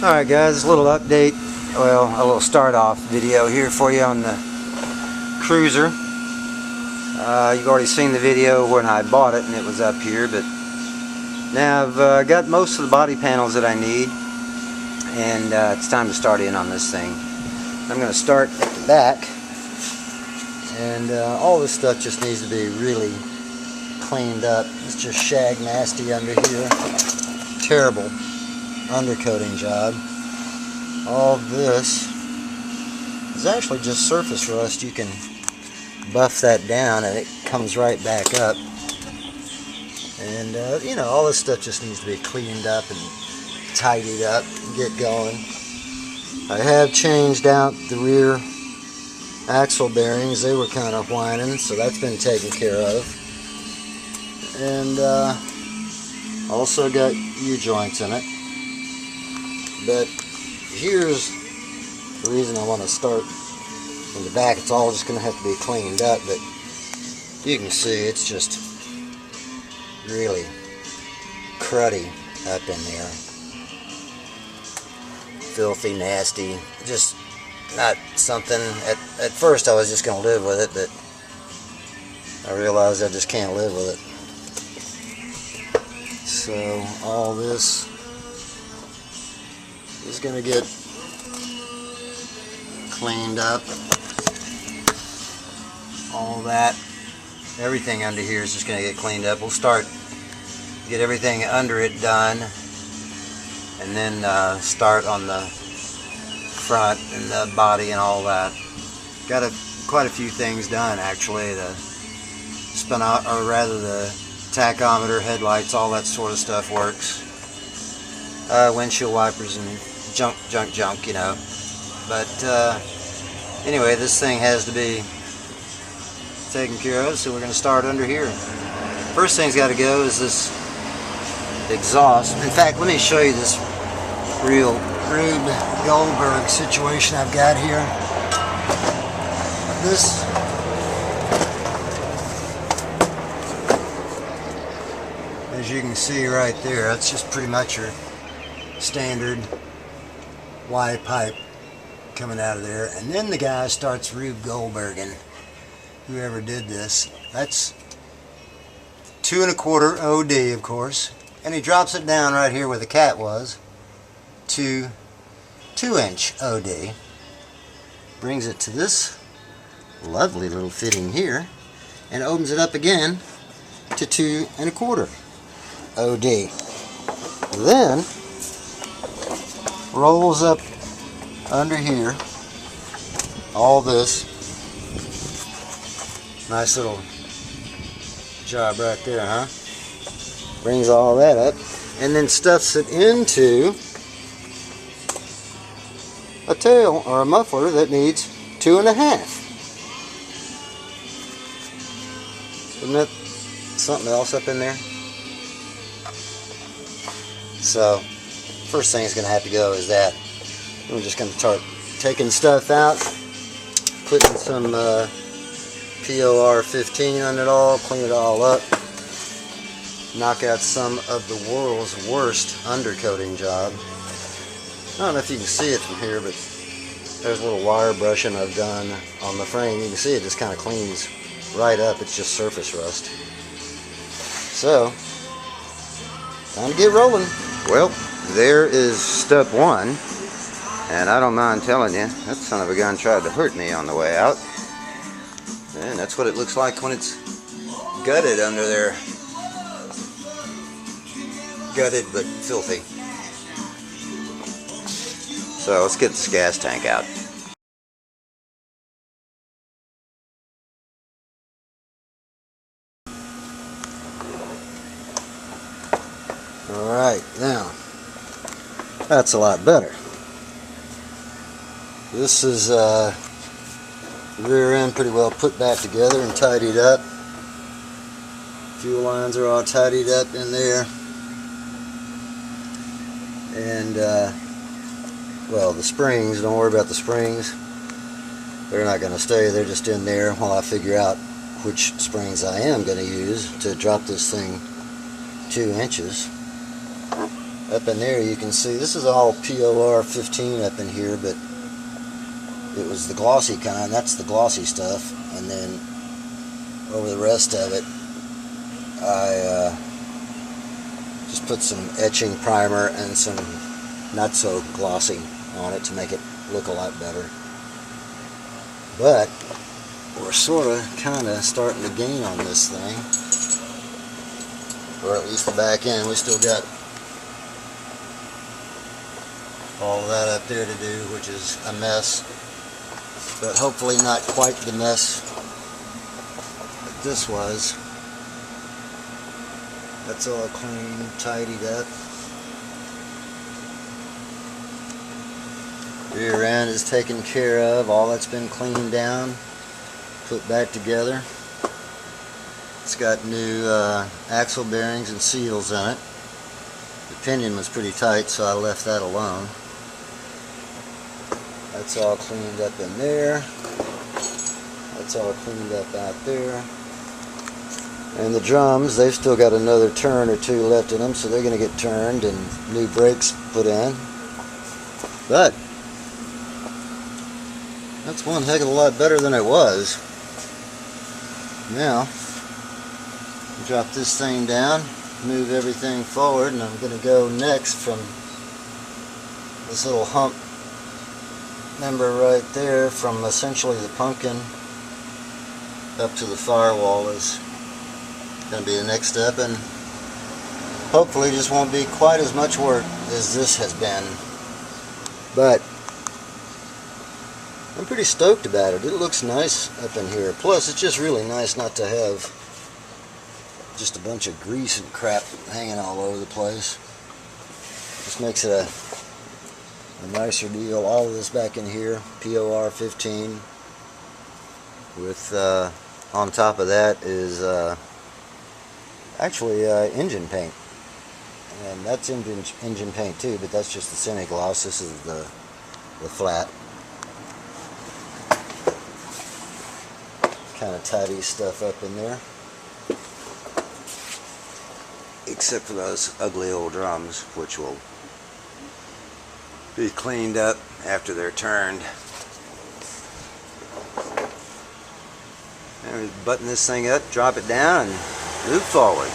Alright guys, a little update, well, a little start off video here for you on the Cruiser. You've already seen the video when I bought it and it was up here, but now I've got most of the body panels that I need, and it's time to start in on this thing. I'm going to start at the back, and all this stuff just needs to be really cleaned up. It's just shag nasty under here. Terrible undercoating job. All this is actually just surface rust. You can buff that down and it comes right back up. And you know, all this stuff just needs to be cleaned up and tidied up and get going. I have changed out the rear axle bearings. They were kind of whining, so that's been taken care of. And also got U-joints in it. But here's the reason I want to start in the back. It's all just going to have to be cleaned up, but you can see it's just really cruddy up in there. Filthy, nasty, just not something. At first I was just going to live with it, but I realized I just can't live with it. So all this is going to get cleaned up. All that, everything under here is just going to get cleaned up. We'll get everything under it done, and then start on the front and the body and all that. Got quite a few things done actually. The tachometer, headlights, all that sort of stuff works. Windshield wipers and junk, you know. But anyway, this thing has to be taken care of, so we're going to start under here. First thing's got to go is this exhaust. In fact, let me show you this real Rube Goldberg situation I've got here. This as you can see right there, that's just pretty much your standard Y pipe coming out of there. And then the guy starts Rube Goldberging, whoever did this. That's 2 1/4 OD, of course. And he drops it down right here where the cat was to 2-inch OD. Brings it to this lovely little fitting here and opens it up again to 2 1/4 OD. Then rolls up under here all this. Nice little job right there, huh? Brings all that up and then stuffs it into a tail or a muffler that needs 2 1/2. Isn't that something else up in there? So first thing is going to have to go is that. We're just going to start taking stuff out, putting some POR 15 on it all, clean it all up, knock out some of the world's worst undercoating job. I don't know if you can see it from here, but there's a little wire brushing I've done on the frame. You can see it just kind of cleans right up. It's just surface rust. So, time to get rolling. Well, there is step one. And I don't mind telling you, that son of a gun tried to hurt me on the way out. And that's what it looks like when it's gutted under there. Gutted but filthy. So let's get this gas tank out. Alright, now that's a lot better. This is the rear end pretty well put back together and tidied up. Fuel lines are all tidied up in there. And well, the springs, don't worry about the springs. They're not going to stay, they're just in there while I figure out which springs I am going to use to drop this thing 2 inches. Up in there you can see this is all POR 15 up in here, but it was the glossy kind. That's the glossy stuff, and then over the rest of it I just put some etching primer and some not so glossy on it to make it look a lot better. But we're sort of kind of starting to gain on this thing, or at least the back end. We still got all of that up there to do, which is a mess, but hopefully not quite the mess that this was. That's all clean, tidied up. Rear end is taken care of. All that's been cleaned down, put back together. It's got new axle bearings and seals in it. The pinion was pretty tight, so I left that alone. That's all cleaned up in there. That's all cleaned up out there. And the drums, they've still got another turn or two left in them, so they're going to get turned and new brakes put in. But that's one heck of a lot better than it was. Now, drop this thing down, move everything forward, and I'm going to go next from this little hump member right there, from essentially the pumpkin up to the firewall is going to be the next step, and hopefully just won't be quite as much work as this has been. But I'm pretty stoked about it. It looks nice up in here. Plus, it's just really nice not to have just a bunch of grease and crap hanging all over the place. Just makes it a nicer deal. All of this back in here, POR 15. With on top of that is actually engine paint, and that's engine paint too, but that's just the semi-gloss. This is the flat. Kind of tidy stuff up in there, except for those ugly old drums, which will be cleaned up after they're turned. And we button this thing up, drop it down, and move forward.